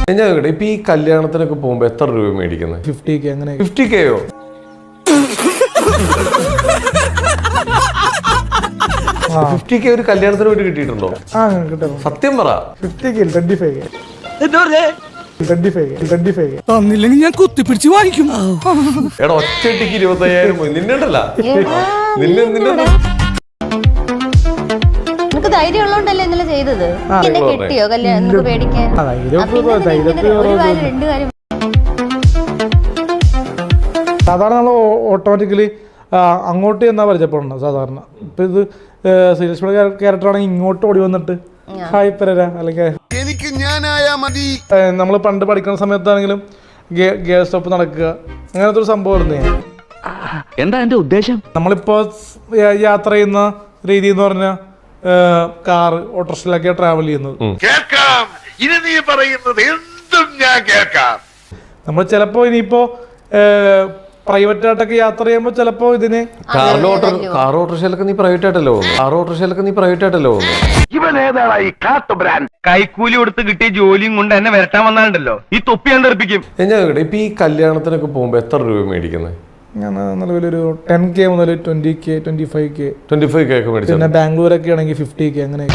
ഞാൻ ഇപ്പൊ ഈ കല്യാണത്തിനൊക്കെ പോകുമ്പോ എത്ര രൂപ മേടിക്കുന്നത്? 50K അങ്ങനെ. 50Kയോ? 50K ഒരു കല്യാണത്തിന് വേണ്ടി കിട്ടിയിട്ടുണ്ടോ? സത്യം പറ. 50K 25K. 25K. തന്നില്ലെങ്കിൽ ഞാൻ കുത്തിപ്പിടിച്ച് വാങ്ങിക്കും. എടാ ഒറ്റയ്ക്ക് 25,000 പോയി. നിന്നണ്ടല്ല ധൈര്യം ഉള്ളോണ്ടല്ലേ ഇന്നലെ ചെയ്തത്. കിട്ടിയോ കല്യാണം പേടിക്കാൻ? സാധാരണ നമ്മൾ ഓട്ടോമാറ്റിക്കലി അങ്ങോട്ട് എന്നാ പരിചയപ്പെടണം സാധാരണ. ഇപ്പൊ ഇത് ശ്രീലക്ഷ്മിയുടെ ക്യാരക്ടർ ആണെങ്കിൽ ഇങ്ങോട്ട് ഓടി വന്നിട്ട് ഹായ് പെരര അല്ലെങ്കിൽ നമ്മൾ പണ്ട് പഠിക്കുന്ന സമയത്താണെങ്കിലും ഗേൾ സ്റ്റോപ്പ് നടക്കുക അങ്ങനത്തെ ഒരു സംഭവമായിരുന്നു. എന്താ എന്റെ ഉദ്ദേശം? നമ്മളിപ്പോ യാത്ര ചെയ്യുന്ന രീതി എന്ന് പറഞ്ഞാൽ കാറ് ഓട്ടോറിക്ഷയിലൊക്കെയാണ് ട്രാവൽ ചെയ്യുന്നത്. നമ്മൾ ചിലപ്പോ ഇനിയിപ്പോ പ്രൈവറ്റ് ആയിട്ടൊക്കെ യാത്ര ചെയ്യുമ്പോ ചിലപ്പോ ഇതിന് കാർ ഓട്ടോറിക്ഷയിലൊക്കെ നീ പ്രൈവറ്റ് ആയിട്ടല്ലോ ഇവൻ ഏതാണ് ഈ കാട്ടു ബ്രാൻഡ്? കൈക്കൂലി കൊടുത്ത് കിട്ടിയ ജോലിയും കൊണ്ട് എന്നെ വരട്ടാൻ വന്നാണ്ടല്ലോ ഈ തൊപ്പി കണ്ടെടുപ്പിക്കും. ഞാൻ ഇപ്പൊ ഈ കല്യാണത്തിനൊക്കെ പോകുമ്പോ എത്ര രൂപ മേടിക്കുന്നത്? ഞാൻ നിലവിലൊരു 10K മുതൽ 20K 25K ഒക്കെ മേടിച്ചു. പിന്നെ ബാംഗ്ലൂരൊക്കെ ആണെങ്കിൽ 50K അങ്ങനെ.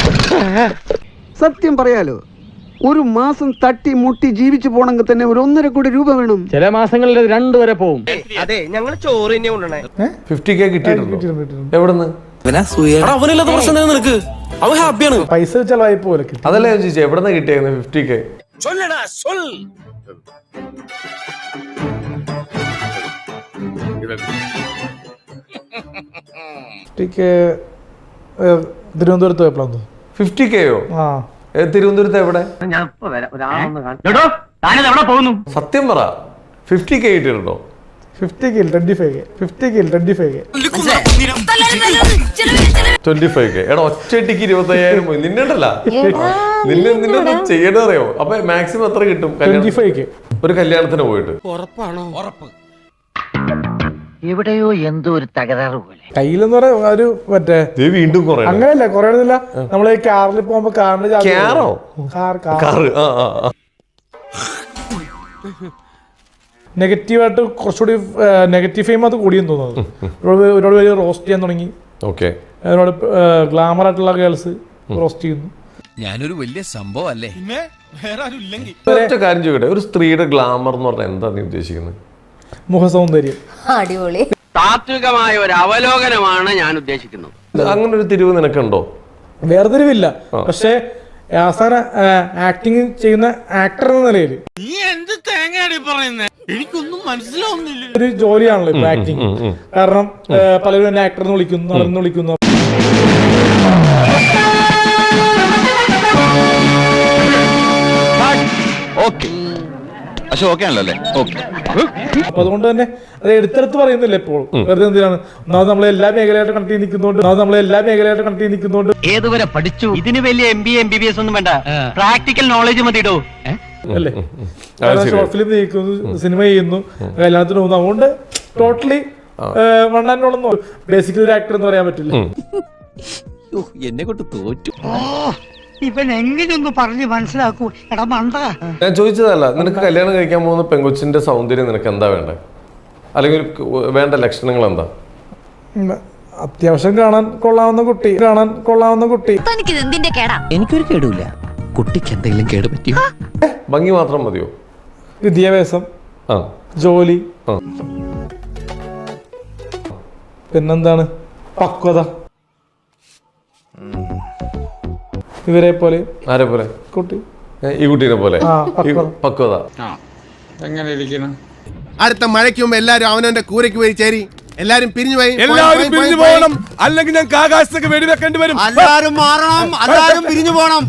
സത്യം പറയാലോ, ഒരു മാസം തട്ടി മുട്ടി ജീവിച്ചു പോണെങ്കിൽ തന്നെ ഒരു 1.5 കോടി രൂപ വേണം. ചില മാസങ്ങളിൽ 2 വരെ പോവും. അതെ, ഞങ്ങൾ ചോറ് തന്നെ കൊണ്ടുവന്നേ. 50K കിട്ടിയിട്ടുണ്ടോ? എവിടുന്ന്? പൈസ ചെലവായി പോലെ കിട്ടും. അതല്ലേ ഞാൻ ചോദിച്ചു, എവിടെന്നാ കിട്ടിയത് 50K? 50K തിരുവനന്തപുരത്ത് പോയപ്പോഴാണ്. 50Kയോ? തിരുവനന്തപുരത്ത് എവിടെ? സത്യം പറ. 50K കിട്ടിയിട്ടുണ്ടോ? 50K 25K 25K. എടാ ഒറ്റയ്ക്ക് 25,000 പോയി. നിന്നണ്ടല്ല നിന്നെ ചെയ്യേണ്ടത് അറിയോ? അപ്പൊ മാക്സിമം എത്ര കിട്ടും 25K ഒരു കല്യാണത്തിന് പോയിട്ട്? ഉറപ്പ്. എവിടെയോ എന്തോ ഒരു തകരാറ് പോലെ. കയ്യിലെന്ന് പറയാ ഒരു മറ്റേ വീണ്ടും അങ്ങനെയല്ല കുറയണില്ല. നമ്മള് കാറിൽ പോകുമ്പോ കാറിന് നെഗറ്റീവായിട്ട് കുറച്ചുകൂടി നെഗറ്റീവ് ഫെയിം അത് കൂടിയെന്ന് തോന്നുന്നത്. ഒരുപാട് പേര് റോസ്റ്റ് ചെയ്യാൻ തുടങ്ങി. ഒരുപാട് ഗ്ലാമർ ആയിട്ടുള്ള ഗേൾസ് റോസ്റ്റ് ചെയ്യുന്നു. ഞാനൊരു വലിയ സംഭവം അല്ലേ? കാര്യം ചോദിക്കട്ടെ, ഒരു സ്ത്രീയുടെ ഗ്ലാമർ എന്ന് പറഞ്ഞാൽ എന്താ നീ ഉദ്ദേശിക്കുന്നത്? മുഖസൗന്ദര്യം. അടിപൊളി താത്വികമായ ഒരു അവലോകനമാണ് ഞാൻ ഉദ്ദേശിക്കുന്നത്. അങ്ങനെ ഒരു തിരിവ് നിനക്കുണ്ടോ? വേർതിരിവില്ല, പക്ഷെ അവസാന ആക്ടിങ് ചെയ്യുന്ന ആക്ടർ എന്ന നിലയിൽ എനിക്കൊന്നും മനസ്സിലാവുന്നില്ല. ഒരു ജോലിയാണല്ലോ ഇപ്പൊ ആക്ടിങ്. കാരണം പലരും എന്നെ ആക്ടർ എന്ന് വിളിക്കുന്നു, നടന്ന് വിളിക്കുന്നു. അപ്പൊ അതുകൊണ്ട് തന്നെ അത് എടുത്തെടുത്ത് പറയുന്നില്ല ഇപ്പോൾ. വെറുതെ എന്തിനാണ്? ഒന്നാമത് നമ്മളെ എല്ലാ മേഖലയായിട്ട് കണക്ട് നിൽക്കുന്നോണ്ട് ഏതുവരെ പഠിച്ചു? ഇതിന് വലിയ MBA MBBS ഒന്നും വേണ്ട, പ്രാക്ടിക്കൽ നോളജ് മതിയോ അല്ലേ? ഷോർട്ട് ഫിലിം നീക്കുന്നു, സിനിമ ചെയ്യുന്നു, കല്യാണത്തിന് പോകുന്നു. അതുകൊണ്ട് ടോട്ടലി വണ്ണാനോളൊന്നും ബേസിക്കലി ഒരു ആക്ടർ എന്ന് പറയാൻ പറ്റില്ല. എന്നെ കൊണ്ട് തോറ്റു. ഇവൻ എങ്ങനെയൊന്ന് പറഞ്ഞ് മനസ്സിലാക്കൂ. എടാ മണ്ട, ഞാൻ ചോദിച്ചതല്ല, നിനക്ക് കല്യാണം കഴിക്കാൻ പോകുന്ന പെങ്കൊച്ചിന്റെ സൗന്ദര്യം നിനക്ക് എന്താ വേണ്ടേ? അല്ലെങ്കിൽ വേണ്ട ലക്ഷണങ്ങൾ എന്താ? അത്യാവശ്യം കാണാൻ കൊള്ളാവുന്ന കുട്ടി. എനിക്കൊരു കേടുമില്ല. കുട്ടിക്ക് എന്തെങ്കിലും കേട് പറ്റിയോ? ഭംഗി മാത്രം മതിയോ? വിദ്യാഭ്യാസം, ജോലി, പിന്നെന്താണ് പക്വത. ഇവരെ പോലെ. ആരെ പോലെ? കുട്ടി. ഈ കുട്ടീനെ പോലെ പക്വത. എങ്ങനെ ഇരിക്കണം? അടുത്ത മഴയ്ക്ക് മുമ്പ് എല്ലാരും അവനവന്റെ കൂരയ്ക്ക് പോയി ചേരി. എല്ലാരും പിരിഞ്ഞു പോകണം, അല്ലെങ്കിൽ ഞങ്ങൾക്ക് ആകാശത്തേക്ക് വെടിവെക്കേണ്ടി വരും. എല്ലാരും മാറണം, എല്ലാരും പിരിഞ്ഞു പോകണം.